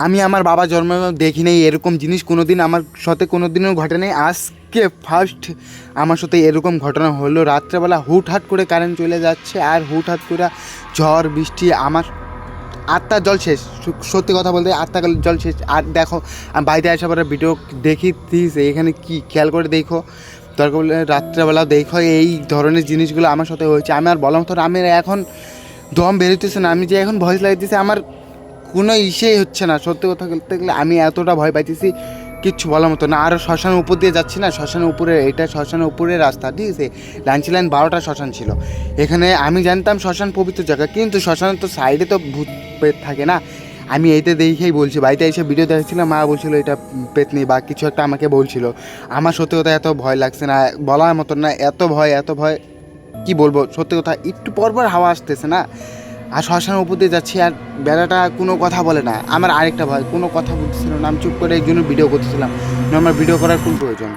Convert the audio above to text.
আমি আমার বাবা জন্ম দেখি নাই এরকম জিনিস কোনো দিন, আমার সাথে কোনো দিনও ঘটে নাই। আজকে ফার্স্ট আমার সাথে এরকম ঘটনা হলো। রাত্রেবেলা হুটহাট করে কারেন্ট চলে যাচ্ছে আর হুটহাট করে ঝড় বৃষ্টি, আমার আত্মার জল শেষ। সত্যি কথা বলতে আত্মার জল শেষ। আর দেখো আমি বাড়িতে আসার পরে ভিডিও দেখি দিস, এখানে কি খেয়াল করে দেখো, দরকার বলে রাত্রেবেলা দেখো এই ধরনের জিনিসগুলো আমার সাথে হয়েছে। আমি আর বলার মতো না, আমি এখন দম বেরোতেছে না, আমি যে এখন ভয় লাগতেছে, আমার কোনো ইসেই হচ্ছে না। সত্যি কথা বলতে গেলে আমি এতটা ভয় পাইতেছি কিচ্ছু বলার মতো না। আর শ্মশানের উপর দিয়ে যাচ্ছি না, শ্মশানের উপরে, এটা শ্মশানের উপরের রাস্তা, ঠিক আছে। লাইন 12টা শ্মশান ছিল এখানে। আমি জানতাম শ্মশান পবিত্র জায়গা, কিন্তু শ্মশানের তো সাইডে তো ভূত প্রেত থাকে না। আমি এইটা দেখেই বলছি, বাড়িতে এসে ভিডিও দেখছিলাম, মা বলছিল এটা পেতনি বা কিছু একটা আমাকে বলছিল। আমার সত্যি কথা এত ভয় লাগছে না, বলার মতন না, এত ভয় এত ভয় কি বলবো। সত্যি কথা একটু পরপর হাওয়া আসতেছে না, আর শ্মশানের উপর দিয়ে যাচ্ছি আর বেড়াটা কোনো কথা বলে না। আমার আরেকটা ভয়, কোনো কথা বলতেছিল না, আমি চুপ করে একজনের ভিডিও করতেছিলাম। আমার ভিডিও করার কোন প্রয়োজন।